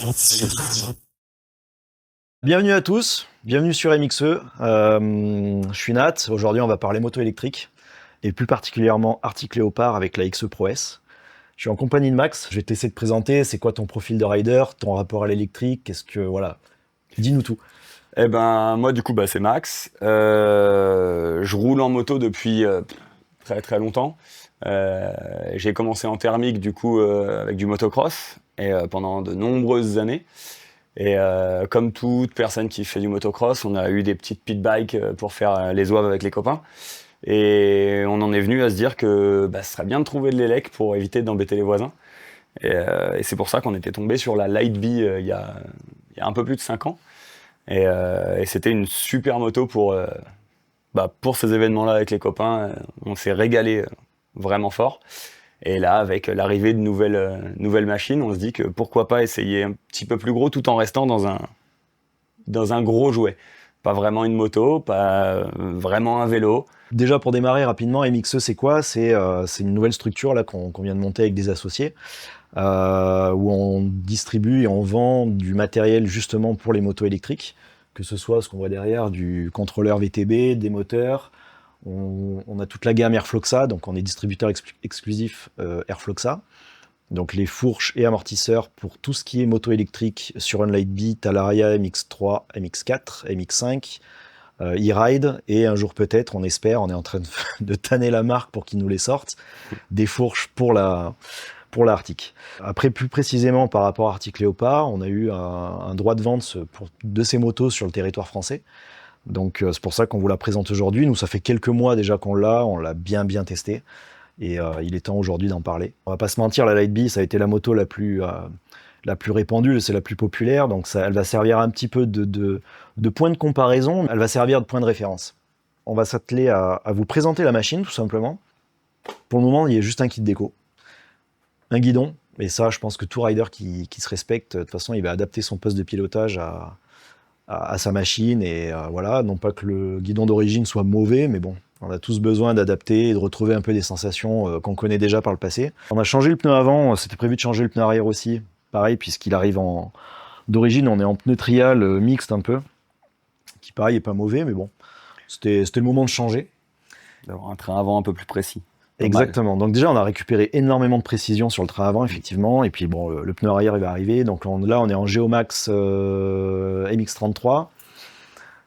ça. Bienvenue à tous, bienvenue sur MXE. Je suis Nat. Aujourd'hui, on va parler moto électrique et plus particulièrement Arctic Léopard avec la XE Pro S. Je suis en compagnie de Max. Je vais te laisser te présenter. C'est quoi ton profil de rider, ton rapport à l'électrique? Qu'est-ce que voilà, dis-nous tout. Eh ben, moi, du coup, c'est Max. Je roule en moto depuis très très longtemps. J'ai commencé en thermique, du coup, avec du motocross et pendant de nombreuses années. Et comme toute personne qui fait du motocross, on a eu des petites pit bikes pour faire les zouaves avec les copains. Et on en est venu à se dire que ce serait bien de trouver de l'élec pour éviter d'embêter les voisins. Et c'est pour ça qu'on était tombé sur la Lightbee il y a un peu plus de 5 ans. Et c'était une super moto pour ces événements-là avec les copains. On s'est régalé vraiment fort. Et là, avec l'arrivée de nouvelles machines, on se dit que pourquoi pas essayer un petit peu plus gros tout en restant dans un gros jouet. Pas vraiment une moto, pas vraiment un vélo. Déjà pour démarrer rapidement, MXE c'est quoi? C'est une nouvelle structure là qu'on vient de monter avec des associés où on distribue et on vend du matériel justement pour les motos électriques, que ce soit ce qu'on voit derrière, du contrôleur VTB, des moteurs. On a toute la gamme Airfloxa, donc on est distributeur exclusif Airfloxa. Donc les fourches et amortisseurs pour tout ce qui est moto électrique sur un Lightbee, Talaria MX3, MX4, MX5, e-ride, et un jour peut-être, on espère, on est en train de tanner la marque pour qu'ils nous les sortent, des fourches pour la Arctic. Après, plus précisément par rapport à Arctic Léopard, on a eu un droit de vente de ces motos sur le territoire français. Donc c'est pour ça qu'on vous la présente aujourd'hui. Nous, ça fait quelques mois déjà on l'a bien testé. Et il est temps aujourd'hui d'en parler. On va pas se mentir, la Lightbee, ça a été la moto la plus répandue, c'est la plus populaire. Donc elle va servir un petit peu de point de comparaison. Elle va servir de point de référence. On va s'atteler à vous présenter la machine, tout simplement. Pour le moment, il y a juste un kit déco. Un guidon, et ça, je pense que tout rider qui se respecte, de toute façon, il va adapter son poste de pilotage à sa machine, et voilà, non pas que le guidon d'origine soit mauvais, mais bon, on a tous besoin d'adapter et de retrouver un peu des sensations qu'on connaît déjà par le passé. On a changé le pneu avant, c'était prévu de changer le pneu arrière aussi, pareil, puisqu'il arrive d'origine, on est en pneu trial mixte un peu, qui pareil est pas mauvais, mais bon, c'était le moment de changer. D'avoir un train avant un peu plus précis. Exactement. Donc déjà, on a récupéré énormément de précision sur le train avant, effectivement. Et puis bon, le pneu arrière, il va arriver. Donc là, on est en Geomax MX33.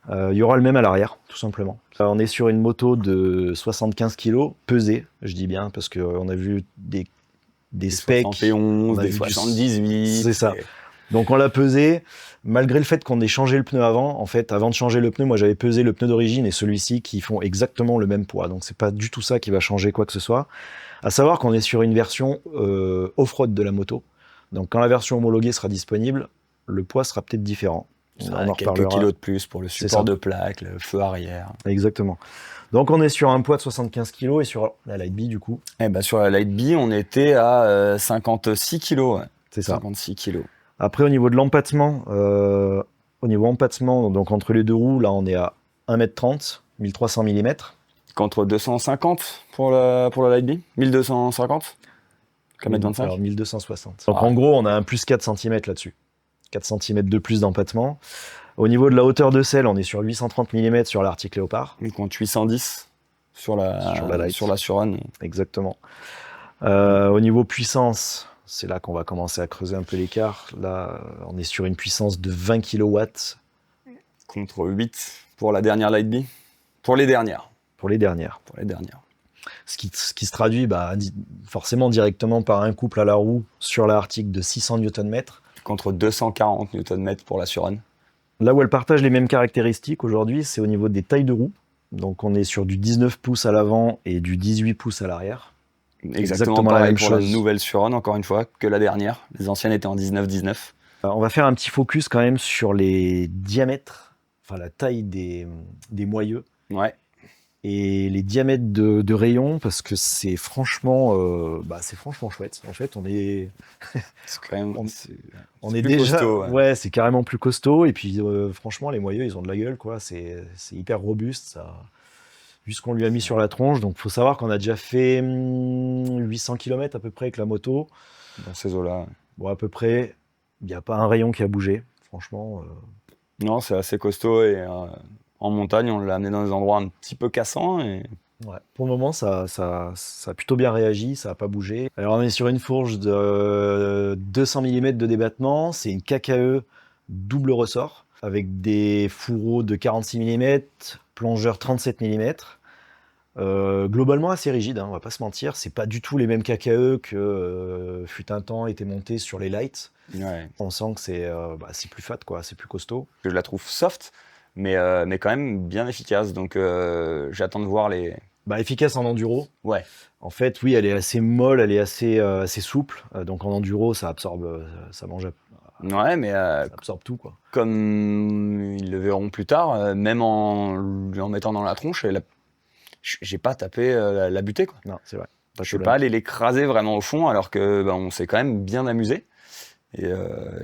Il y aura le même à l'arrière, tout simplement. On est sur une moto de 75 kg, pesée, je dis bien, parce qu'on a vu des specs. 71, des 78. C'est ça. Donc on l'a pesé, malgré le fait qu'on ait changé le pneu avant. En fait, avant de changer le pneu, moi j'avais pesé le pneu d'origine et celui-ci qui font exactement le même poids. Donc c'est pas du tout ça qui va changer quoi que ce soit. À savoir qu'on est sur une version off-road de la moto. Donc quand la version homologuée sera disponible, le poids sera peut-être différent. On en quelques kilos de plus pour le support de plaque, le feu arrière. Exactement. Donc on est sur un poids de 75 kg et sur la Lightbee du coup. Sur la Lightbee, on était à 56 kg. Ouais. C'est ça. 56 kg. Après, au niveau de l'empattement, donc entre les deux roues, là, on est à 1m30, 1300 mm. Contre 250 pour la Lightbee 1250 km25. Alors 1260. Donc en gros, on a un plus 4 cm là-dessus. 4 cm de plus d'empattement. Au niveau de la hauteur de selle, on est sur 830 mm sur l'Arctic Léopard. On compte 810 sur la Suron. Exactement. Au niveau puissance, c'est là qu'on va commencer à creuser un peu l'écart. Là, on est sur une puissance de 20 kW. Contre 8 pour la dernière Lightbee. Pour les dernières. Ce qui se traduit forcément directement par un couple à la roue sur la Arctic de 600 Nm. Contre 240 Nm pour la Suron. Là où elle partage les mêmes caractéristiques aujourd'hui, c'est au niveau des tailles de roues. Donc on est sur du 19 pouces à l'avant et du 18 pouces à l'arrière. Exactement pareil la même chose. La nouvelle Suron, encore une fois, que la dernière. Les anciennes étaient en 19-19. On va faire un petit focus quand même sur les diamètres, enfin la taille des moyeux. Ouais. Et les diamètres de rayons, parce que c'est franchement chouette. En fait, on est déjà costaud, ouais, c'est carrément plus costaud. Et puis franchement, les moyeux, ils ont de la gueule, quoi. C'est hyper robuste, ça. vu ce qu'on lui a mis sur la tronche. Donc, il faut savoir qu'on a déjà fait 800 km à peu près avec la moto. Dans ces eaux-là. Bon, à peu près, il n'y a pas un rayon qui a bougé. Franchement, Non, c'est assez costaud et en montagne, on l'a amené dans des endroits un petit peu cassants. Et... ouais. Pour le moment, ça a plutôt bien réagi, ça n'a pas bougé. Alors, on est sur une fourche de 200 mm de débattement. C'est une KKE double ressort avec des fourreaux de 46 mm, plongeur 37 mm. Globalement assez rigide, hein, on va pas se mentir. C'est pas du tout les mêmes KKE que fut un temps étaient montés sur les lights. Ouais. On sent que c'est plus fat, quoi, c'est plus costaud. Je la trouve soft, mais quand même bien efficace. Donc j'attends de voir les. Bah, efficace en enduro. Ouais. En fait, oui, elle est assez molle, elle est assez souple. Donc en enduro, ça absorbe, ça mange, Ouais, mais ça absorbe tout, quoi. comme ils le verront plus tard, même en mettant dans la tronche, j'ai pas tapé la butée, quoi. Non, c'est vrai. Je suis pas allé l'écraser vraiment au fond, alors que on s'est quand même bien amusé. Et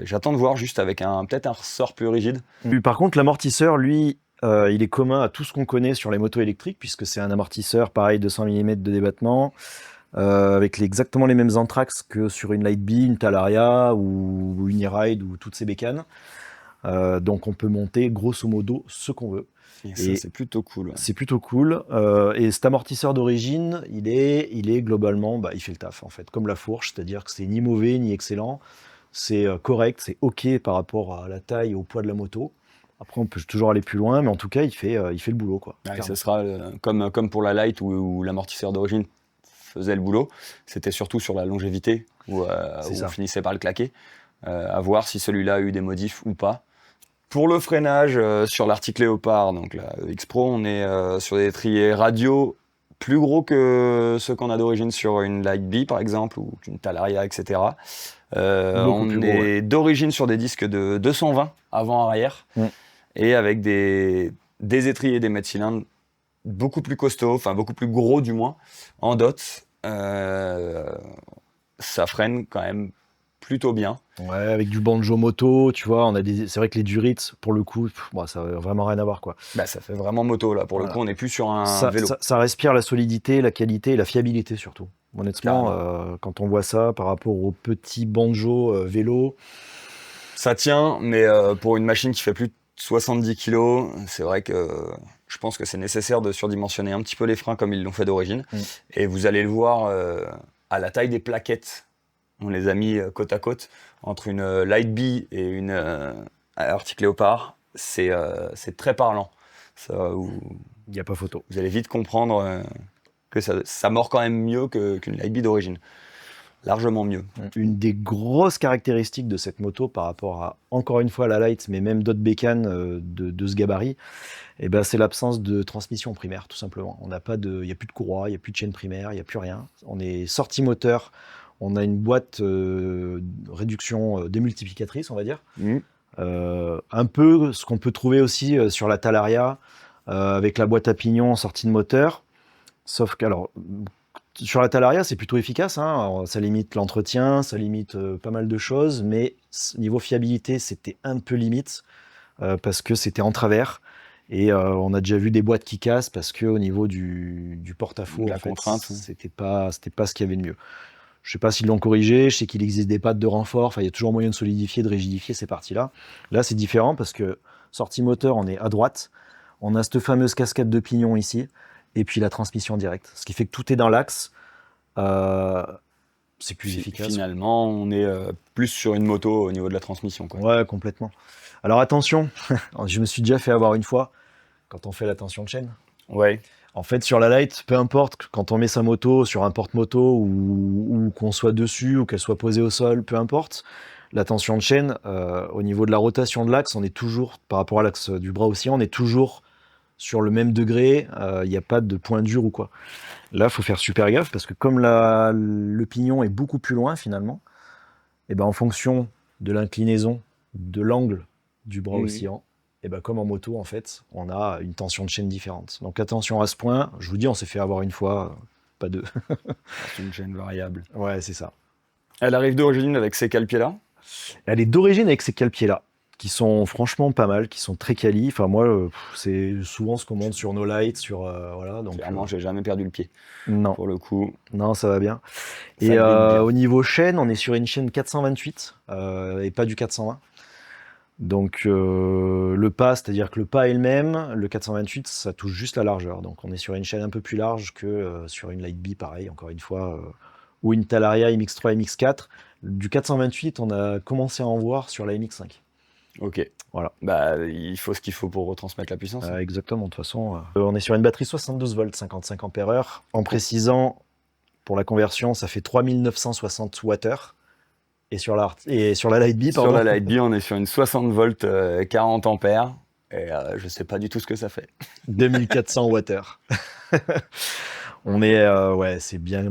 j'attends de voir juste avec peut-être un ressort plus rigide. Par contre, l'amortisseur, lui, il est commun à tout ce qu'on connaît sur les motos électriques, puisque c'est un amortisseur pareil, 200 mm de débattement, avec exactement les mêmes anthrax que sur une Lightbee, une Talaria ou une E-Ride ou toutes ces bécanes. Donc on peut monter grosso modo ce qu'on veut. Et ça, c'est plutôt cool. Ouais. C'est plutôt cool. Et cet amortisseur d'origine, il est globalement, il fait le taf en fait, comme la fourche, c'est-à-dire que c'est ni mauvais ni excellent. C'est correct, c'est ok par rapport à la taille et au poids de la moto. Après, on peut toujours aller plus loin, mais en tout cas, il fait le boulot, quoi. Ouais, ça sera comme pour la Light où l'amortisseur d'origine faisait le boulot. C'était surtout sur la longévité où on finissait par le claquer. À voir si celui-là a eu des modifs ou pas. Pour le freinage, sur l'article Léopard, donc la X-Pro, on est sur des étriers radio plus gros que ceux qu'on a d'origine sur une Lightbee, par exemple, ou une Talaria, etc. On est d'origine sur des disques de 220 avant-arrière, et avec des étriers, des mètres cylindres beaucoup plus costauds, enfin beaucoup plus gros du moins, en dot. Ça freine quand même plutôt bien. Ouais, avec du banjo moto, tu vois, c'est vrai que les Duritz, pour le coup, ça n'a vraiment rien à voir, quoi. Bah, ça fait vraiment moto, là. Pour le coup, on n'est plus sur un vélo. Ça respire la solidité, la qualité et la fiabilité, surtout. Honnêtement, quand on voit ça par rapport au petit banjo vélo... Ça tient, mais pour une machine qui fait plus de 70 kg, c'est vrai que je pense que c'est nécessaire de surdimensionner un petit peu les freins comme ils l'ont fait d'origine. Et vous allez le voir à la taille des plaquettes. On les a mis côte à côte entre une Lightbee et une Arctic Léopard. C'est très parlant. Il n'y a pas photo. Vous allez vite comprendre que ça mord quand même mieux qu'une Lightbee d'origine. Largement mieux. Une des grosses caractéristiques de cette moto par rapport à, encore une fois, la Light, mais même d'autres bécanes de ce gabarit, c'est l'absence de transmission primaire, tout simplement. Il n'y a plus de courroie, il n'y a plus de chaîne primaire, il n'y a plus rien. On est sorti moteur. On a une boîte réduction démultiplicatrice, on va dire. Un peu ce qu'on peut trouver aussi sur la Talaria, avec la boîte à pignon en sortie de moteur. Sauf que, sur la Talaria, c'est plutôt efficace. Hein. Ça limite l'entretien, ça limite pas mal de choses. Mais niveau fiabilité, c'était un peu limite, parce que c'était en travers. Et on a déjà vu des boîtes qui cassent, parce qu'au niveau du porte-à-faux, c'était pas ce qu'il y avait de mieux. Je ne sais pas s'ils l'ont corrigé, je sais qu'il existe des pattes de renfort, il y a toujours moyen de solidifier, de rigidifier ces parties-là. Là, c'est différent parce que sortie moteur, on est à droite, on a cette fameuse cascade de pignon ici, et puis la transmission directe. Ce qui fait que tout est dans l'axe, c'est plus efficace. Finalement, on est plus sur une moto au niveau de la transmission, quoi. Ouais, complètement. Alors attention, je me suis déjà fait avoir une fois, quand on fait la tension de chaîne. Ouais. En fait, sur la Light, peu importe, quand on met sa moto sur un porte-moto ou qu'on soit dessus ou qu'elle soit posée au sol, peu importe, la tension de chaîne, au niveau de la rotation de l'axe, on est toujours, par rapport à l'axe du bras aussi, on est toujours sur le même degré, il n'y a pas de point dur ou quoi. Là, il faut faire super gaffe parce que comme le pignon est beaucoup plus loin finalement, en fonction de l'inclinaison, de l'angle du bras oscillant, comme en moto, en fait, on a une tension de chaîne différente. Donc attention à ce point. Je vous dis, on s'est fait avoir une fois, pas deux. C'est une chaîne variable. Ouais, c'est ça. Elle arrive d'origine avec ces cale-pieds-là ? Elle est d'origine avec ces cale-pieds-là. qui sont franchement pas mal, qui sont très quali. Enfin, moi, c'est souvent ce qu'on monte sur nos lights, sur voilà. Donc, Clairement, j'ai jamais perdu le pied. non, Pour le coup, non, ça va bien. ça Et glisse bien. au niveau chaîne, on est sur une chaîne 428 et pas du 420. Donc le pas, c'est-à-dire que le pas est le même, le 428, ça touche juste la largeur. Donc on est sur une chaîne un peu plus large que sur une Lightbee, pareil, encore une fois, ou une Talaria MX3, MX4. Du 428, on a commencé à en voir sur la MX5. Ok. Voilà. Bah, il faut ce qu'il faut pour retransmettre la puissance. Exactement, de toute façon. On est sur une batterie 72 volts, 55 ampères-heure. En précisant, pour la conversion, ça fait 3960 Wh. Et sur la Lightbee, Sur pardon, la Lightbee, on est sur une 60 volts, 40 ampères. Et je sais pas du tout ce que ça fait. 2400 Wh. On est, ouais, c'est bien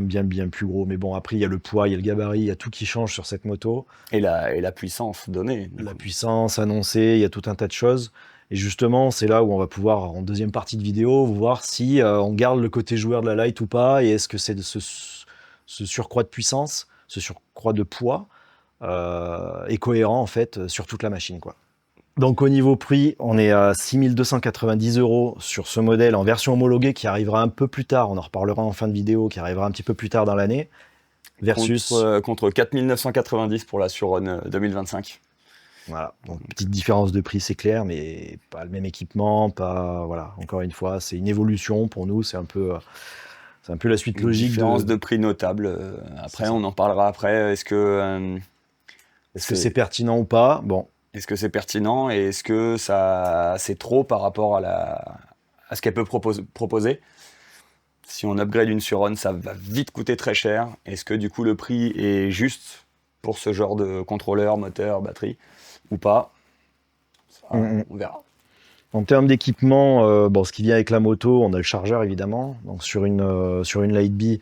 plus gros. Mais bon, après, il y a le poids, il y a le gabarit, il y a tout qui change sur cette moto. Et la puissance donnée. du La coup. puissance annoncée, il y a tout un tas de choses. Et justement, c'est là où on va pouvoir, en deuxième partie de vidéo, voir si on garde le côté joueur de la Light ou pas. Et est-ce que c'est ce surcroît de puissance, ce surcroît de poids est cohérent en fait sur toute la machine, quoi. Donc au niveau prix, on est à 6 290 € sur ce modèle en version homologuée qui arrivera un peu plus tard, on en reparlera en fin de vidéo, qui arrivera un petit peu plus tard dans l'année, versus... Contre 4 990 pour la Surron 2025. Voilà, donc petite différence de prix, c'est clair, mais pas le même équipement, pas... Voilà, encore une fois, c'est une évolution pour nous, c'est un peu la suite Une logique différence de prix notable. Après, on en parlera après. Est-ce que c'est pertinent ou pas? Bon, est-ce que c'est pertinent et est-ce que ça c'est trop par rapport à ce qu'elle peut proposer? Si on upgrade une Surron, ça va vite coûter très cher. Est-ce que du coup le prix est juste pour ce genre de contrôleur, moteur, batterie ou pas? Ça, on verra. En termes d'équipement, bon, ce qui vient avec la moto, on a le chargeur évidemment. Donc sur une Lightbee,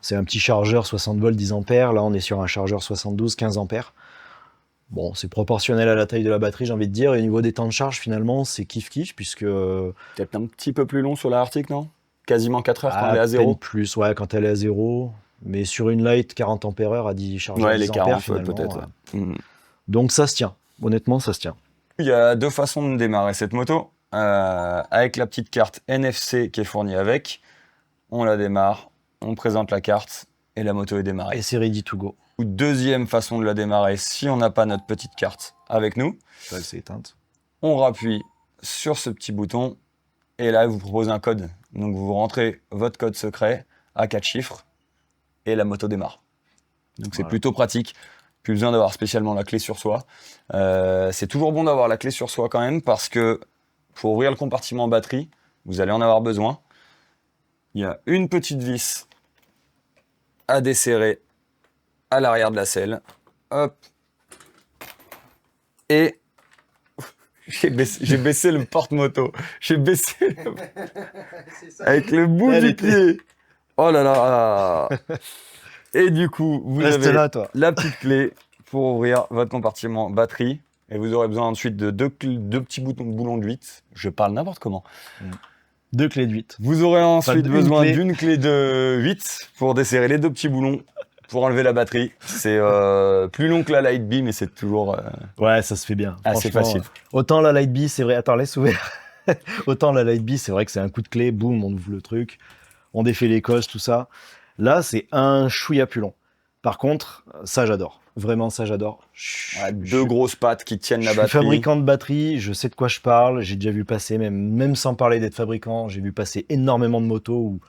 c'est un petit chargeur 60 volts 10 ampères. Là, on est sur un chargeur 72 15 ampères. Bon, c'est proportionnel à la taille de la batterie, j'ai envie de dire. Et au niveau des temps de charge, finalement, c'est kiff-kiff, puisque Peut-être un petit peu plus long sur la Arctic, non? Quasiment 4 heures quand elle est à à peine 0. plus, ouais, quand elle est à zéro. Mais sur une Light, 40 ampères-heure à 10 chargeurs Ouais, 10 les ampères, 40 finalement. peut-être. Ouais. Donc ça se tient. Honnêtement, ça se tient. Il y a deux façons de démarrer cette moto. Avec la petite carte NFC qui est fournie avec, on la démarre, on présente la carte et la moto est démarrée. Et c'est ready to go. Ou deuxième façon de la démarrer, si on n'a pas notre petite carte avec nous, Là, elle s'est éteinte. on rappuie sur ce petit bouton et là, il vous propose un code. Donc, vous rentrez votre code secret à 4 chiffres et la moto démarre. Donc, c'est Voilà. plutôt pratique. Plus besoin d'avoir spécialement la clé sur soi. C'est toujours bon d'avoir la clé sur soi quand même parce que pour ouvrir le compartiment batterie, vous allez en avoir besoin. Il y a une petite vis à desserrer à l'arrière de la selle. Hop. Et j'ai baissé le porte-moto. J'ai baissé avec le bout Elle du était- pied. Oh là là. Et du coup, vous Reste avez là, toi. la petite clé pour ouvrir votre compartiment batterie. Et vous aurez besoin ensuite de deux petits boulons de 8. Je parle n'importe comment. 2 clés de 8. Vous aurez ensuite d'une besoin clé. d'une clé de 8 pour desserrer les deux petits boulons pour enlever la batterie. C'est plus long que la Lightbee, mais c'est toujours Ouais, ça se fait bien. assez Franchement, facile. Autant la Lightbee, c'est vrai. Attends, laisse ouvert. Autant la Lightbee, c'est vrai que c'est un coup de clé, boum, on ouvre le truc, on défait les cosses, tout ça. Là, c'est un chouïa plus long. Par contre, ça, j'adore. Vraiment, ça, j'adore. Ouais, deux grosses pattes qui tiennent Je la suis batterie. fabricant de batterie, je sais de quoi je parle. J'ai déjà vu passer, même sans parler d'être fabricant, j'ai vu passer énormément de motos où,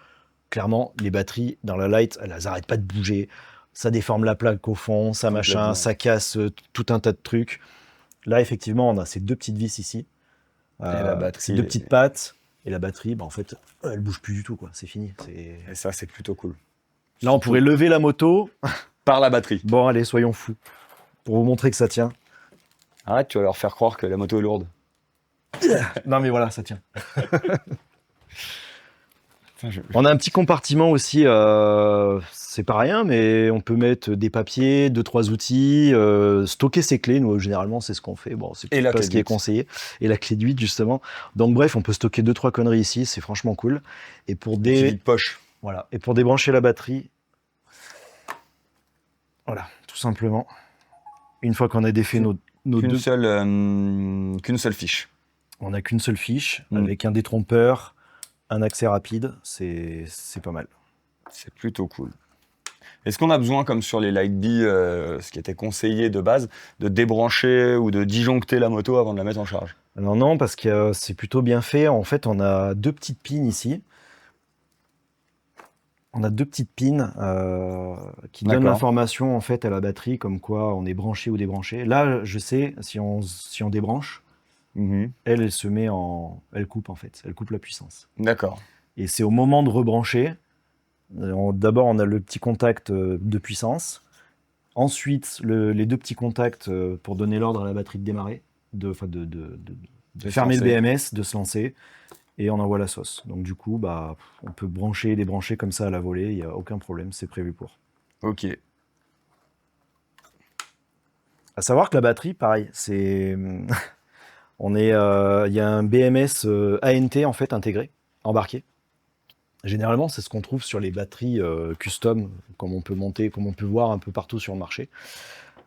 clairement, les batteries dans la Light, elles n'arrêtent pas de bouger. Ça déforme la plaque au fond, ça machin, Complètement. ça casse tout un tas de trucs. Là, effectivement, on a ces deux petites vis ici. la batterie ces deux est- petites pattes. Et la batterie, bah, en fait, elle bouge plus du tout, quoi. C'est fini. Et ça, c'est plutôt cool. Là, on pourrait lever la moto. Par la batterie. Bon, allez, soyons fous. Pour vous montrer que ça tient. Arrête, tu vas leur faire croire que la moto est lourde. Non, mais voilà, ça tient. Putain, On a un petit compartiment aussi, c'est pas rien, mais on peut mettre des papiers, 2-3 outils, stocker ses clés. Nous, généralement, c'est ce qu'on fait. Bon, c'est Et la pas clé ce de qui est 8. conseillé. Et la clé de 8, justement. Donc, bref, on peut stocker 2-3 conneries ici. C'est franchement cool. Et pour Petit vide-poche. voilà. Et pour débrancher la batterie, voilà, tout simplement. Une fois qu'on a défait Nos Qu'une deux, seule fiche. on n'a qu'une seule fiche, Mm. avec un détrompeur, un accès rapide, c'est pas mal. C'est plutôt cool. Est-ce qu'on a besoin, comme sur les Lightbee, ce qui était conseillé de base, de débrancher ou de disjoncter la moto avant de la mettre en charge? Alors non, parce que c'est plutôt bien fait. En fait, on a deux petites pins ici. On a deux petites pins qui donnent D'accord. l'information en fait à la batterie comme quoi on est branché ou débranché. Là, je sais si on débranche, Mhm. elle se met elle coupe en fait, elle coupe la puissance. D'accord. Et c'est au moment de rebrancher. D'abord, on a le petit contact de puissance. Ensuite, les deux petits contacts pour donner l'ordre à la batterie de démarrer, de De se fermer le lancer. BMS, de se lancer. Et on envoie la sauce. Donc du coup, bah, on peut brancher et débrancher comme ça à la volée, il n'y a aucun problème, c'est prévu pour. Ok. À savoir que la batterie, pareil, c'est, il y a un BMS ANT en fait intégré, embarqué. Généralement, c'est ce qu'on trouve sur les batteries custom, comme on peut monter, comme on peut voir un peu partout sur le marché.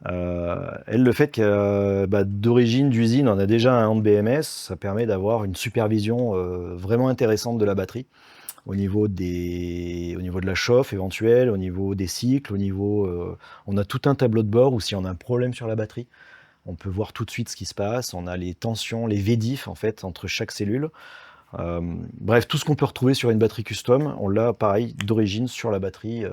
Le fait que d'origine, d'usine, on a déjà un BMS, ça permet d'avoir une supervision vraiment intéressante de la batterie. Au niveau de la chauffe éventuelle, au niveau des cycles, on a tout un tableau de bord où si on a un problème sur la batterie, on peut voir tout de suite ce qui se passe. On a les tensions, les VDIF en fait entre chaque cellule. Bref, tout ce qu'on peut retrouver sur une batterie custom, on l'a pareil d'origine sur la batterie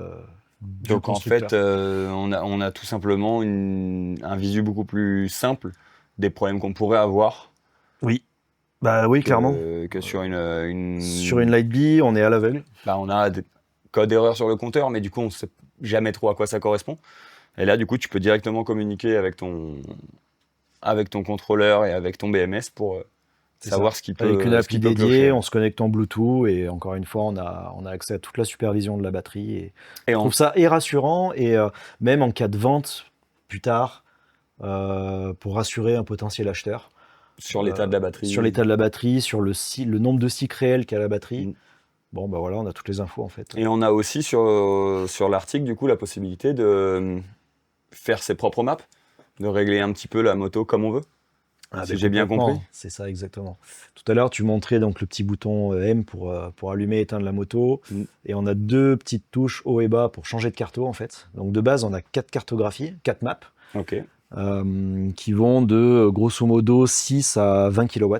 du Donc en fait, constructeur. on a tout simplement un visu beaucoup plus simple des problèmes qu'on pourrait avoir Oui, bah oui, clairement. que sur Sur une Lightbee, on est à l'aveugle. Bah, on a des codes erreurs sur le compteur, mais du coup, on sait jamais trop à quoi ça correspond. Et là, du coup, tu peux directement communiquer avec ton contrôleur et avec ton BMS pour C'est savoir ça. Avec une ce qui appli peut dédiée, clocher. on se connecte en Bluetooth et encore une fois, on a accès à toute la supervision de la batterie. Et Et je trouve ça rassurant et même en cas de vente plus tard, pour rassurer un potentiel acheteur sur l'état de la batterie. sur l'état de la batterie, sur le nombre de cycles réels qu'a la batterie. Mm. Bon, bah voilà, on a toutes les infos en fait. Et on a aussi sur l'article, du coup, la possibilité de faire ses propres maps, de régler un petit peu la moto comme on veut. Si Ben j'ai bien complètement, compris. c'est ça exactement. Tout à l'heure, tu montrais donc le petit bouton M pour allumer et éteindre la moto. Mm. Et on a deux petites touches haut et bas pour changer de carto en fait. Donc de base, on a 4 cartographies, 4 maps, Ok. qui vont de grosso modo 6 à 20 kW.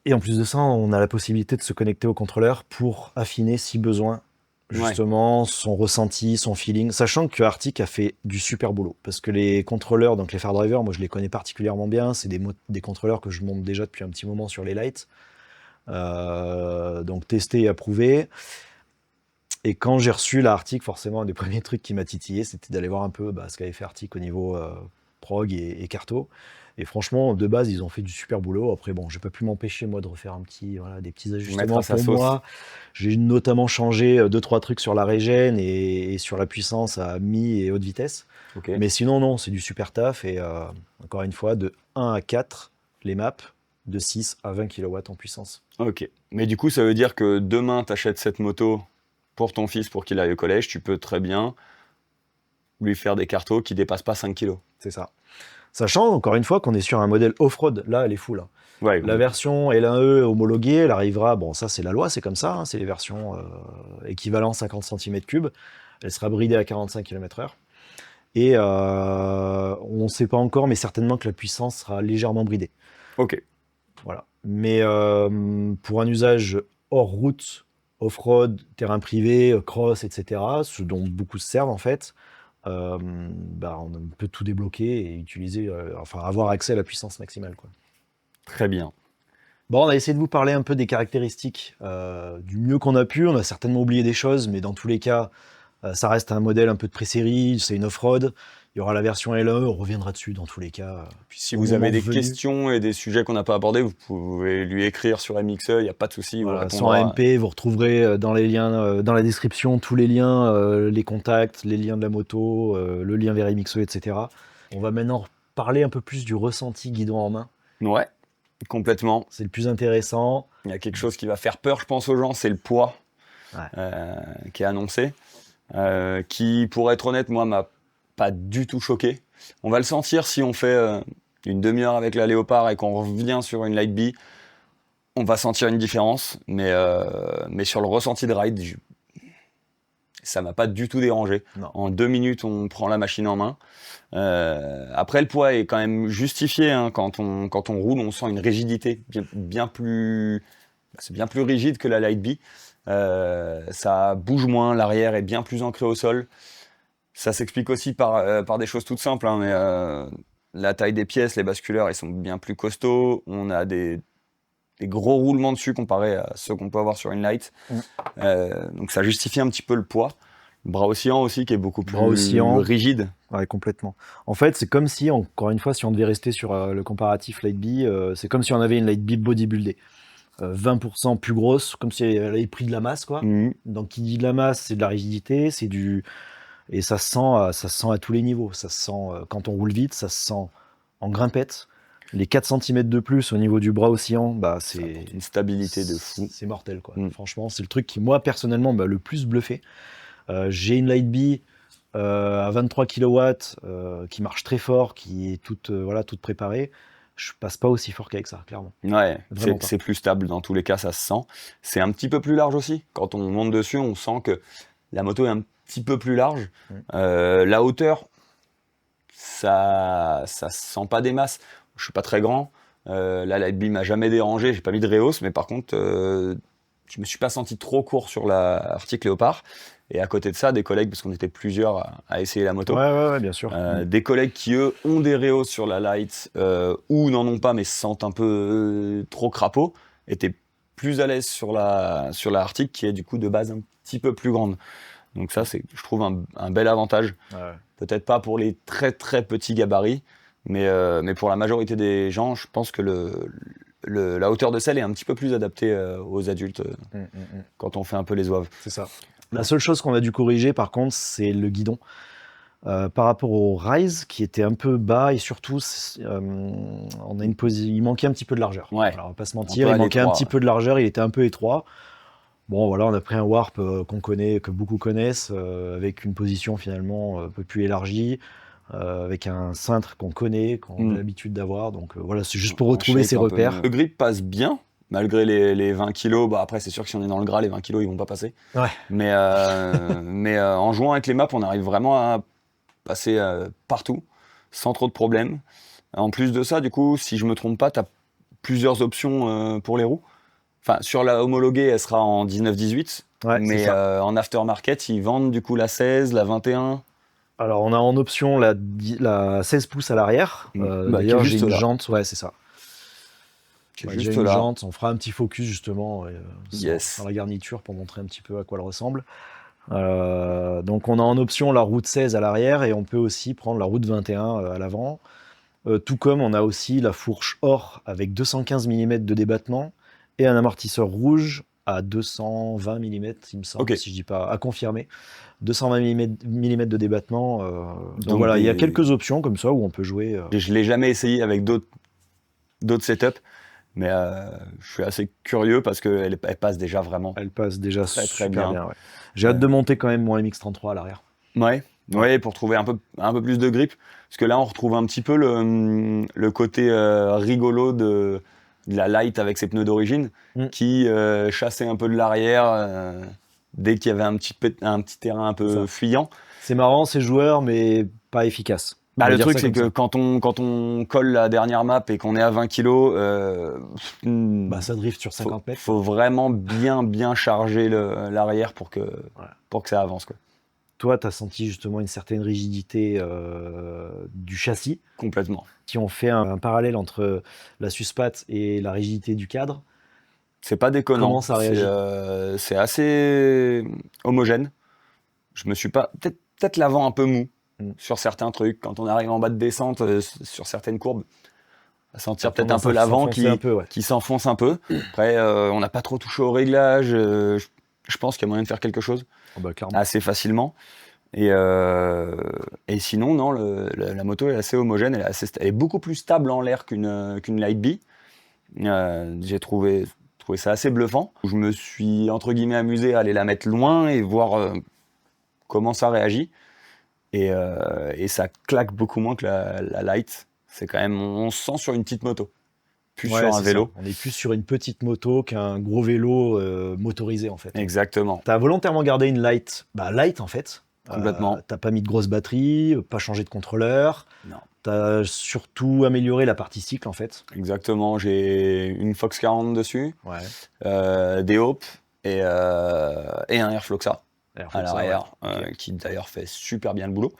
Et en plus de ça, on a la possibilité de se connecter au contrôleur pour affiner si besoin justement son ressenti, son feeling, sachant que Arctic a fait du super boulot parce que les contrôleurs, donc les Far Driver, moi je les connais particulièrement bien, c'est des contrôleurs que je monte déjà depuis un petit moment sur les lights, donc testé et approuvé. Et quand j'ai reçu la Arctic, forcément un des premiers trucs qui m'a titillé, c'était d'aller voir un peu ce qu'avait fait Arctic au niveau prog et carto. Et franchement, de base, ils ont fait du super boulot. Après, bon, j'ai pas pu m'empêcher, moi, de refaire des petits Mettre ajustements à sa pour sauce. moi. J'ai notamment changé 2-3 trucs sur la régène et sur la puissance à mi et haute vitesse. Ok. Mais sinon, non, c'est du super taf. Et encore une fois, de 1 à 4, les maps, de 6 à 20 kW en puissance. Ok. Mais du coup, ça veut dire que demain, tu achètes cette moto pour ton fils pour qu'il aille au collège, tu peux très bien lui faire des cartos qui dépassent pas 5 kilos. C'est ça. Sachant, encore une fois, qu'on est sur un modèle off-road. Là, elle est full. Ouais, La version L1E homologuée, elle arrivera, bon ça c'est la loi, c'est comme ça, c'est les versions équivalent 50 cm3, elle sera bridée à 45 km/h. Et on ne sait pas encore, mais certainement que la puissance sera légèrement bridée. Ok. Voilà. Mais pour un usage hors route, off-road, terrain privé, cross, etc., ce dont beaucoup se servent en fait, on peut tout débloquer et utiliser, avoir accès à la puissance maximale, quoi. Très bien. Bon, on a essayé de vous parler un peu des caractéristiques du mieux qu'on a pu. On a certainement oublié des choses, mais dans tous les cas, ça reste un modèle un peu de pré-série, c'est une off-road. Il y aura la version L1, on reviendra dessus dans tous les cas. Puis si au vous avez moment des venu. questions et des sujets qu'on n'a pas abordés, vous pouvez lui écrire sur MXE, il n'y a pas de souci, il vous Voilà, sans répondra. AMP, vous retrouverez dans les liens, dans la description, tous les liens, les contacts, les liens de la moto, le lien vers MXE, etc. On va maintenant parler un peu plus du ressenti guidon en main. Ouais, complètement. C'est le plus intéressant. Il y a quelque chose qui va faire peur, je pense, aux gens, c'est le poids Ouais. qui est annoncé. Qui, pour être honnête, moi, m'a pas du tout choqué. On va le sentir si on fait une demi-heure avec la Léopard et qu'on revient sur une Light B. On va sentir une différence, mais sur le ressenti de ride, ça m'a pas du tout dérangé. Non. En 2 minutes, on prend la machine en main. Après, le poids est quand même justifié. Hein. Quand on roule, on sent une rigidité bien plus... C'est bien plus rigide que la Light B. Ça bouge moins, l'arrière est bien plus ancré au sol. Ça s'explique aussi par des choses toutes simples. Hein, mais la taille des pièces, les basculeurs, ils sont bien plus costauds. On a des gros roulements dessus comparé à ceux qu'on peut avoir sur une Light. Donc ça justifie un petit peu le poids. Le bras oscillant aussi qui est beaucoup plus rigide. Ouais, complètement. En fait, c'est comme si, encore une fois, si on devait rester sur le comparatif Light B, c'est comme si on avait une Light B bodybuildée. 20% plus grosse, comme si elle avait pris de la masse, quoi. Donc, qui dit de la masse, c'est de la rigidité, c'est du... Et ça se sent à tous les niveaux. Ça se sent, quand on roule vite, ça se sent en grimpette. Les 4 cm de plus au niveau du bras oscillant, bah, c'est une stabilité de fou. C'est mortel, quoi. Franchement, c'est le truc qui, moi, personnellement, le plus bluffé. J'ai une Light B à 23 kW qui marche très fort, qui est toute préparée. Je passe pas aussi fort qu'avec ça, clairement. Ouais, c'est plus stable dans tous les cas, ça se sent. C'est un petit peu plus large aussi. Quand on monte dessus, on sent que la moto est un petit peu plus large. La hauteur, ça se sent pas des masses. Je suis pas très grand. La Light B m'a jamais dérangé. J'ai pas mis de rehausse, mais par contre, je me suis pas senti trop court sur la Arctic Léopard. Et à côté de ça, des collègues, parce qu'on était plusieurs à essayer la moto. Ouais, bien sûr. Des collègues qui, eux, ont des rehausses sur la Light ou n'en ont pas, mais se sentent un peu trop crapaud, étaient plus à l'aise sur la Arctic, qui est du coup de base un petit peu plus grande. Donc ça, c'est, je trouve, un bel avantage. Ouais. Peut-être pas pour les très très petits gabarits, mais pour la majorité des gens, je pense que la hauteur de selle est un petit peu plus adaptée aux adultes quand on fait un peu les zouaves. C'est ça. La seule chose qu'on a dû corriger, par contre, c'est le guidon. Par rapport au Rise, qui était un peu bas, et surtout, il manquait un petit peu de largeur. Ouais. Alors, on va pas se mentir, il manquait un petit peu de largeur, il était un peu étroit. Bon, voilà, on a pris un Warp qu'on connaît, que beaucoup connaissent, avec une position finalement un peu plus élargie, avec un cintre qu'on connaît, qu'on a l'habitude d'avoir. Donc voilà, c'est juste pour retrouver ses repères. Le grip passe bien, malgré les 20 kilos. Bah, après, c'est sûr que si on est dans le gras, les 20 kilos, ils vont pas passer. Ouais. Mais en jouant avec les maps, on arrive vraiment à passer partout, sans trop de problèmes. En plus de ça, du coup, si je me trompe pas, tu as plusieurs options pour les roues. Enfin, sur la homologuée, elle sera en 19-18, Ouais, mais en aftermarket, ils vendent du coup la 16, la 21. Alors, on a en option la 16 pouces à l'arrière. D'ailleurs, j'ai une jante, ouais, c'est ça. J'ai une jante, on fera un petit focus justement sur la garniture pour montrer un petit peu à quoi elle ressemble. Donc, on a en option la route 16 à l'arrière et on peut aussi prendre la route 21 à l'avant. Tout comme on a aussi la fourche or avec 215 mm de débattement et un amortisseur rouge à 220 mm, il me semble, si je dis pas, à confirmer. 220 mm de débattement. Donc voilà, il y a quelques options comme ça où on peut jouer. Je l'ai jamais essayé avec d'autres setups, mais je suis assez curieux parce qu'elle passe déjà vraiment. Elle passe déjà très bien. Ouais. J'ai hâte de monter quand même mon MX-33 à l'arrière. Ouais, pour trouver un peu plus de grip. Parce que là, on retrouve un petit peu le côté rigolo de la Light avec ses pneus d'origine, qui chassait un peu de l'arrière dès qu'il y avait un petit terrain un peu fuyant. C'est marrant, c'est joueur, mais pas efficace. Le truc, c'est que quand on colle la dernière map et qu'on est à 20 kg, ça drift sur 50 mètres. Faut vraiment bien charger l'arrière pour que ça avance, quoi. Toi, tu as senti justement une certaine rigidité du châssis. Complètement. Si on fait un parallèle entre la suspat et la rigidité du cadre, c'est pas déconnant. Comment ça réagit ? C'est assez homogène. Je me suis pas... Peut-être l'avant un peu mou sur certains trucs. Quand on arrive en bas de descente, sur certaines courbes, à sentir peut-être un peu l'avant qui s'enfonce un peu. Après, on n'a pas trop touché au réglage. Je pense qu'il y a moyen de faire quelque chose assez facilement. Et sinon, non, la moto est assez homogène. Elle est beaucoup plus stable en l'air qu'une Light B. J'ai trouvé ça assez bluffant. Je me suis, entre guillemets, amusé à aller la mettre loin et voir comment ça réagit. et ça claque beaucoup moins que la light. C'est quand même, on se sent sur une petite moto, plus Ouais, sur un c'est vélo. ça. On est plus sur une petite moto qu'un gros vélo motorisé en fait. Exactement, T'as volontairement gardé une light, light en fait. complètement. T'as pas mis de grosse batterie, pas changé de contrôleur. Non. T'as surtout amélioré la partie cycle en fait. Exactement, j'ai une Fox 40 dessus, Ouais. des Hope et un Airfloxa à l'arrière, ouais. Ok. qui d'ailleurs fait super bien le boulot.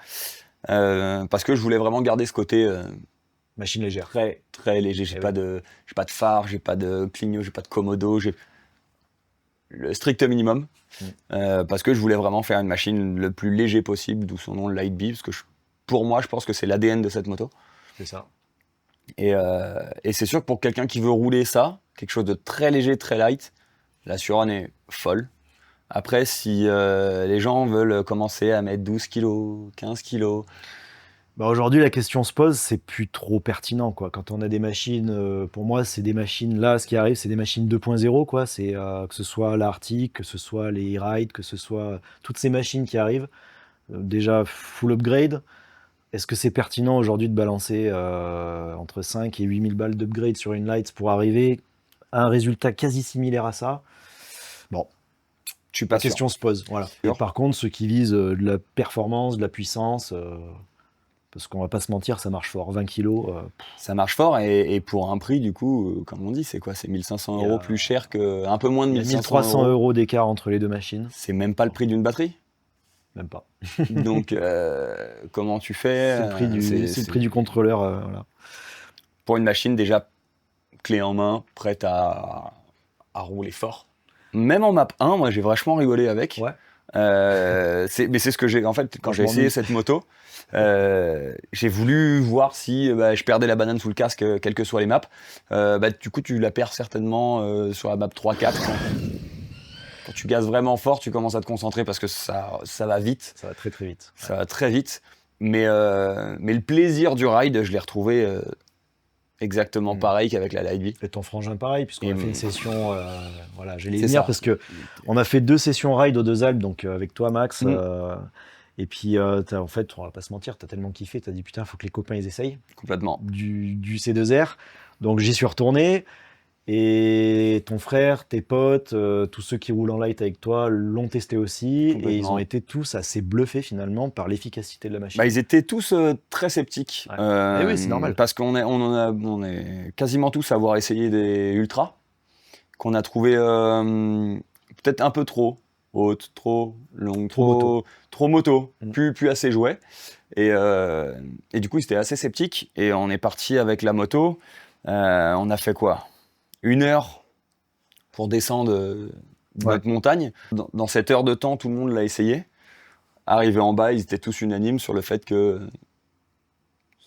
Parce que je voulais vraiment garder ce côté Machine légère. très très léger. Eh J'ai pas de phare, j'ai pas de clignot, j'ai pas de commodo, j'ai le strict minimum. Parce que je voulais vraiment faire une machine le plus léger possible, d'où son nom le Light Bee, parce que pour moi je pense que c'est l'ADN de cette moto. C'est ça. Et c'est sûr que pour quelqu'un qui veut rouler ça, quelque chose de très léger, très light, la Suron est folle. Après, si les gens veulent commencer à mettre 12 kilos, 15 kilos, Aujourd'hui, la question se pose, c'est plus trop pertinent, quoi. Quand on a des machines, pour moi, c'est des machines, là, ce qui arrive, c'est des machines 2.0, quoi. C'est que ce soit l'Arctic, que ce soit les Ride, que ce soit toutes ces machines qui arrivent, déjà full upgrade. Est-ce que c'est pertinent aujourd'hui de balancer entre 5 et 8 000 balles d'upgrade sur une Light pour arriver à un résultat quasi similaire à ça? Bon, je suis la pas sûr. question se pose, voilà. Et par contre, ceux qui visent de la performance, de la puissance, parce qu'on va pas se mentir, ça marche fort. 20 kilos, Ça marche fort et pour un prix, du coup, comme on dit, c'est quoi? C'est 1500 Il y a- euros plus cher que. Un peu moins de il y a 1500 1300 euros. € d'écart entre les deux machines. C'est même pas le prix d'une batterie. Même pas. Donc, comment tu fais? C'est le prix c'est le prix du contrôleur. Voilà. Pour une machine déjà clé en main, prête à rouler fort. Même en map 1, moi j'ai vachement rigolé avec. Ouais. Mais c'est ce que j'ai. En fait, quand Je j'ai essayé m'ennuie. cette moto, j'ai voulu voir si je perdais la banane sous le casque, quelles que soient les maps. Du coup, tu la perds certainement sur la map 3-4. Quand tu gazes vraiment fort, tu commences à te concentrer parce que ça va vite. Ça va très très vite. Ça va très vite. Mais le plaisir du ride, je l'ai retrouvé exactement pareil qu'avec la Light Bee. Et ton frangin pareil, puisqu'on a fait une session, voilà, j'allais y C'est venir ça. parce que on a fait 2 sessions ride aux Deux Alpes, donc avec toi Max, et puis en fait, on va pas se mentir, t'as tellement kiffé, t'as dit putain, faut que les copains ils essayent Complètement. du C2R, donc j'y suis retourné. Et ton frère, tes potes, tous ceux qui roulent en light avec toi l'ont testé aussi, et ils Complètement. ont été tous assez bluffés finalement par l'efficacité de la machine. Ils étaient tous très sceptiques. Ouais. Eh oui, c'est normal. Parce on est quasiment tous à avoir essayé des ultras, qu'on a trouvé peut-être un peu trop haute, trop longue, trop moto, plus assez jouet. Et du coup, ils étaient assez sceptiques. Et on est parti avec la moto. On a fait quoi? 1 heure pour descendre notre montagne. Dans cette heure de temps, tout le monde l'a essayé. Arrivé en bas, ils étaient tous unanimes sur le fait que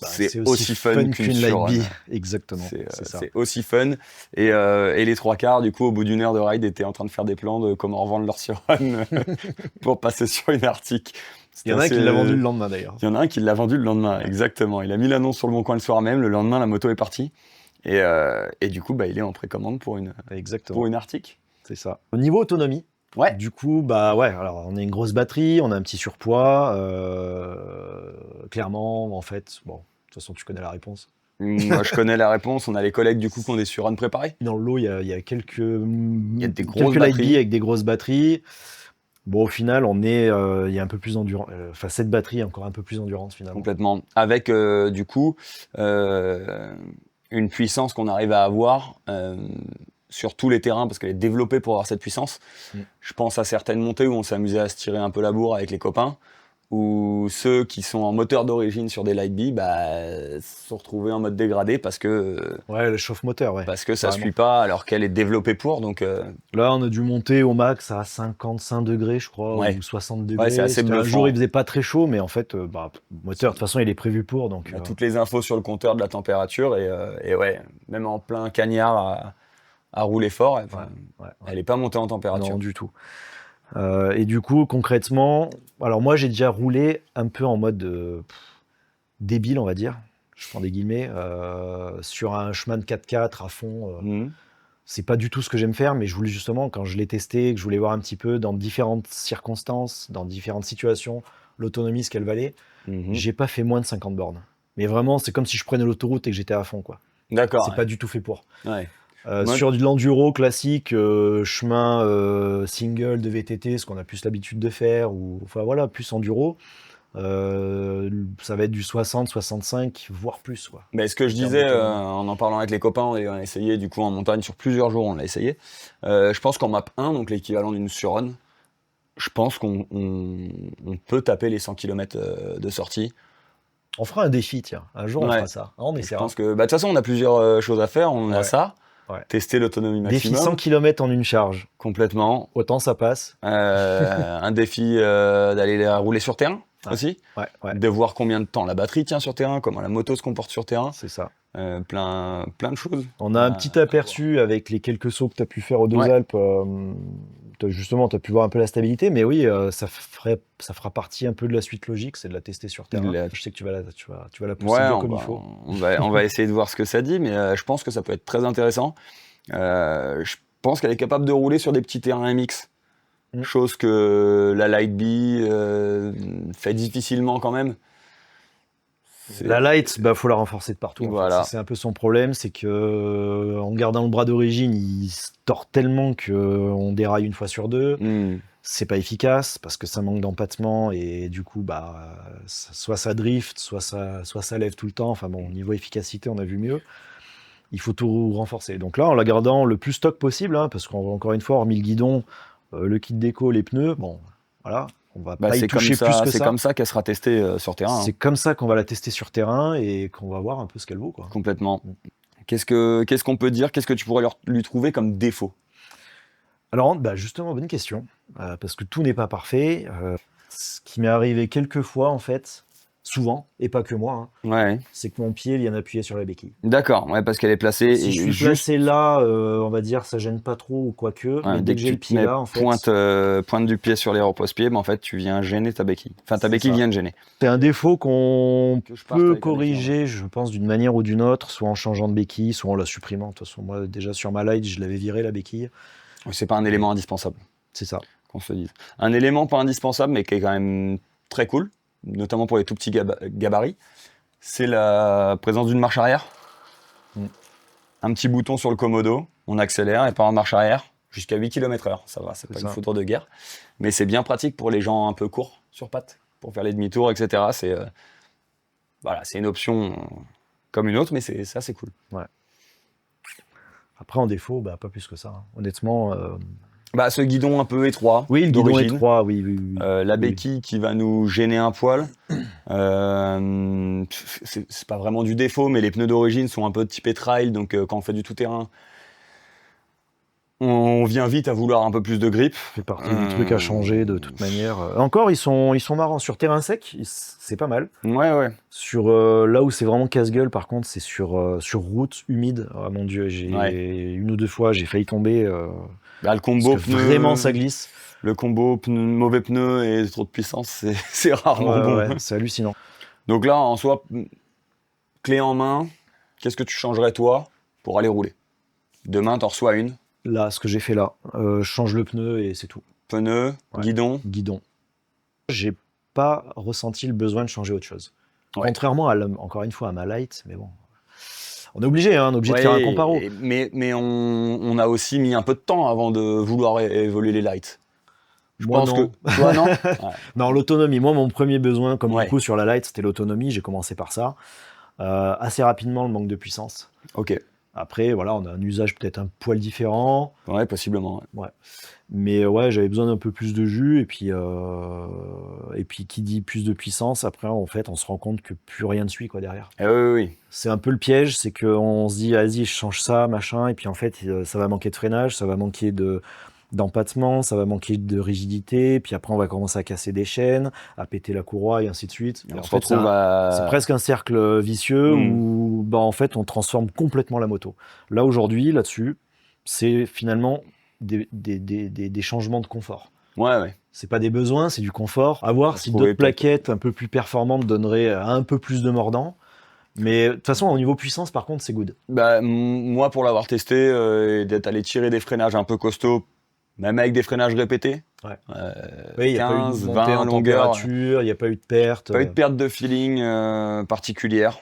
c'est aussi fun qu'une Suron. Exactement, c'est ça. C'est aussi fun. Et les 3/4, du coup, au bout d'1 heure de ride, étaient en train de faire des plans de comment revendre leur Suron pour passer sur une Arctic. Il y en a un qui l'a vendu le lendemain d'ailleurs. Il y en a un qui l'a vendu le lendemain, exactement. Il a mis l'annonce sur le Bon Coin le soir même. Le lendemain, la moto est partie. Et du coup, il est en précommande pour une Arctic. C'est ça. Au niveau autonomie, du coup, alors on a une grosse batterie, on a un petit surpoids. Clairement, en fait, bon, de toute façon, tu connais la réponse. Moi, je connais la réponse. On a les collègues du coup qui ont des Suron préparés. Dans le lot, il y a quelques des grosses Light Bee avec des grosses batteries. Bon, au final, il y a un peu plus d'endurance. Enfin, cette batterie est encore un peu plus endurante finalement. Complètement. Avec du coup une puissance qu'on arrive à avoir sur tous les terrains parce qu'elle est développée pour avoir cette puissance. Je pense à certaines montées où on s'amusait à se tirer un peu la bourre avec les copains, ou ceux qui sont en moteur d'origine sur des Light Bee se sont retrouvés en mode dégradé parce que le chauffe-moteur, parce que ça suit pas alors qu'elle est développée pour. Donc là, on a dû monter au max à 55 degrés, je crois, ou 60 degrés. C'est assez bluffant. Un jour, il faisait pas très chaud, mais en fait, le moteur, de toute façon, il est prévu pour. Donc, on a toutes les infos sur le compteur de la température et même en plein cagnard à rouler fort, elle est pas montée en température. Non, du tout. Et du coup, concrètement, alors moi, j'ai déjà roulé un peu en mode débile, on va dire. Je prends des guillemets, sur un chemin de 4x4 à fond. C'est pas du tout ce que j'aime faire, mais je voulais justement, quand je l'ai testé, que je voulais voir un petit peu dans différentes circonstances, dans différentes situations, l'autonomie, ce qu'elle valait. Mhm. J'ai pas fait moins de 50 bornes. Mais vraiment, c'est comme si je prenais l'autoroute et que j'étais à fond, quoi. D'accord. C'est pas du tout fait pour. Ouais. Moi- Sur de l'enduro classique, chemin single de VTT, ce qu'on a plus l'habitude de faire, ou enfin voilà, plus enduro, ça va être du 60, 65, voire plus, quoi. Mais ce que je En termes disais d'autonomie. en parlant avec les copains, on a essayé du coup en montagne sur plusieurs jours, on l'a essayé. Je pense qu'en map 1, donc l'équivalent d'une surrun, je pense qu'on peut taper les 100 km de sortie. On fera un défi, tiens. Un jour, on Ouais. fera ça. Ah, on Je essaiera. pense que bah, de toute façon, on a plusieurs choses à faire. On a Ouais. ça, Ouais. tester l'autonomie Défi maximum 100 km en une charge. complètement. Autant ça passe. Un défi d'aller la rouler sur terrain Ouais. aussi, Ouais, de voir combien de temps la batterie tient sur terrain, comment la moto se comporte sur terrain, c'est ça. plein de choses. On a un petit aperçu avec les quelques sauts que tu as pu faire aux Deux Ouais. Alpes. Justement, tu as pu voir un peu la stabilité, mais oui, ça fera partie un peu de la suite logique, c'est de la tester sur terrain. Je sais que tu vas la pousser Ouais, bien comme il faut. on va essayer de voir ce que ça dit, mais je pense que ça peut être très intéressant. Je pense qu'elle est capable de rouler sur des petits terrains MX, chose que la Light Bee fait difficilement quand même. La Light, faut la renforcer de partout. Voilà. C'est un peu son problème, c'est que en gardant le bras d'origine, il se tord tellement qu'on déraille une fois sur deux. C'est pas efficace parce que ça manque d'empattement et du coup, soit ça drift, soit ça lève tout le temps. Enfin bon, niveau efficacité, on a vu mieux. Il faut tout renforcer. Donc là, en la gardant le plus stock possible, parce qu'encore une fois, hormis le guidon, le kit déco, les pneus, bon, voilà, on va pas y toucher plus que ça. C'est comme ça qu'elle sera testée sur terrain. C'est comme ça qu'on va la tester sur terrain et qu'on va voir un peu ce qu'elle vaut, quoi. Complètement. Qu'est-ce qu'on peut dire? Qu'est-ce que tu pourrais lui trouver comme défaut? Alors, justement, bonne question, parce que tout n'est pas parfait. Ce qui m'est arrivé quelques fois, en fait, souvent, et pas que moi, Ouais. c'est que mon pied vient appuyer sur la béquille. D'accord, ouais, parce qu'elle est placée. Si je suis placé là, on va dire, ça gêne pas trop ou quoique, mais dès que j'ai le pied là, en fait... pointe du pied sur les repose-pieds, en fait, tu viens gêner ta béquille. Enfin, ta béquille vient de gêner. C'est un défaut qu'on peut corriger, je pense, d'une manière ou d'une autre, soit en changeant de béquille, soit en la supprimant. De toute façon, moi, déjà, sur ma Light, je l'avais viré, la béquille. C'est pas un élément indispensable. C'est ça. Qu'on se dise. Un élément pas indispensable, mais qui est quand même très cool, notamment pour les tout petits gabarits, c'est la présence d'une marche arrière. Un petit bouton sur le commodo, on accélère et part en marche arrière jusqu'à 8 km/h. Ça va, c'est pas une foudre de guerre. Mais c'est bien pratique pour les gens un peu courts sur pattes, pour faire les demi-tours, etc. C'est une option comme une autre, mais ça, c'est cool. Ouais. Après, en défaut, pas plus que ça. Honnêtement. Ce guidon un peu étroit. Oui, le guidon étroit, oui. La béquille qui va nous gêner un poil. C'est pas vraiment du défaut, mais les pneus d'origine sont un peu typés trail, donc quand on fait du tout-terrain, on vient vite à vouloir un peu plus de grip. Ça fait partie du truc à changer de toute manière. Encore, ils sont marrants. Sur terrain sec, c'est pas mal. Ouais. Sur là où c'est vraiment casse-gueule, par contre, c'est sur route humide. Oh mon Dieu, une ou deux fois, j'ai failli tomber. Le combo pneu, vraiment, ça glisse. Le combo mauvais pneu et trop de puissance, c'est rarement bon. Ouais, c'est hallucinant. Donc là, en soi, clé en main, qu'est-ce que tu changerais toi pour aller rouler? Demain, t'en reçois une. Là, ce que j'ai fait là, je change le pneu et c'est tout. Pneu, guidon. J'ai pas ressenti le besoin de changer autre chose. Ouais. Contrairement encore une fois à ma Light, mais bon. On est obligé, on est obligé de faire un comparo. Mais on a aussi mis un peu de temps avant de vouloir évoluer les lights. Moi, pense non. Que toi, non. Non, l'autonomie. Moi, mon premier besoin, comme du coup sur la Light, c'était l'autonomie. J'ai commencé par ça. Assez rapidement, le manque de puissance. Ok. Après, voilà, on a un usage peut-être un poil différent. Ouais, possiblement. Ouais. Mais j'avais besoin d'un peu plus de jus. Et puis, qui dit plus de puissance, après, en fait, on se rend compte que plus rien ne suit derrière. Oui. C'est un peu le piège, c'est qu'on se dit, vas-y, je change ça, machin. Et puis, en fait, ça va manquer de freinage, ça va manquer d'empattement, ça va manquer de rigidité. Puis après, on va commencer à casser des chaînes, à péter la courroie et ainsi de suite. Et en fait, c'est presque un cercle vicieux où, en fait, on transforme complètement la moto. Là, aujourd'hui, là-dessus, c'est finalement des changements de confort. Ouais. C'est pas des besoins, c'est du confort. À voir si d'autres plaquettes un peu plus performantes donneraient un peu plus de mordant. Mais de toute façon, au niveau puissance, par contre, c'est good. Moi, pour l'avoir testé et d'être allé tirer des freinages un peu costauds, même avec des freinages répétés, Ouais. Oui, il n'y a pas eu de 15, montée 20 en longueurs. température, il n'y a pas eu de perte. Pas eu de perte de feeling particulière.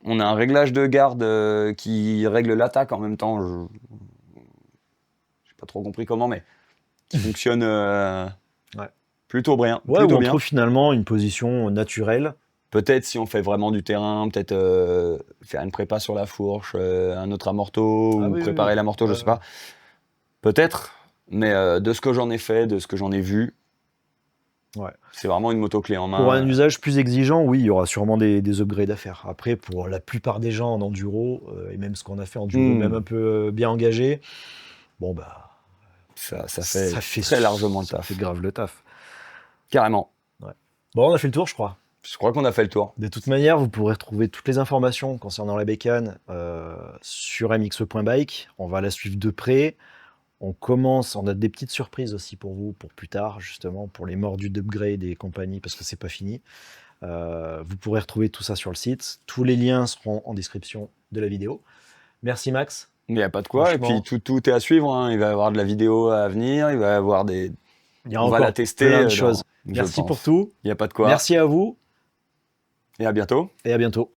On a un réglage de garde qui règle l'attaque en même temps. J'ai pas trop compris comment, mais qui fonctionne Ouais. plutôt bien. Ouais, où Plutôt on bien. trouve finalement une position naturelle. Peut-être si on fait vraiment du terrain, peut-être faire une prépa sur la fourche, un autre amorto, Ah ou oui, oui, préparer oui. l'amorto, je sais pas. Peut-être, mais de ce que j'en ai fait, de ce que j'en ai vu, Ouais. c'est vraiment une moto clé en Pour un main. usage plus exigeant, oui, il y aura sûrement des upgrades à faire. Après, pour la plupart des gens en enduro, et même ce qu'on a fait en enduro, même un peu bien engagé, bon bah, Ça fait fait très largement le ça fait taf. grave le taf. Carrément. Ouais. Bon, on a fait le tour, je crois. Je crois qu'on a fait le tour. De toute manière, vous pourrez retrouver toutes les informations concernant la bécane sur mxe.bike. On va la suivre de près. On a des petites surprises aussi pour vous, pour plus tard, justement, pour les mordus d'upgrade et compagnie, parce que c'est pas fini. Vous pourrez retrouver tout ça sur le site. Tous les liens seront en description de la vidéo. Merci Max. Mais il n'y a pas de quoi. Et puis Franchement, tout est à suivre, hein. Il va y avoir de la vidéo à venir. Il va y avoir des. il y a On va la encore tester plein de choses. je Merci pour pense. tout. Il n'y a pas de quoi. Merci à vous Et à bientôt. et à bientôt.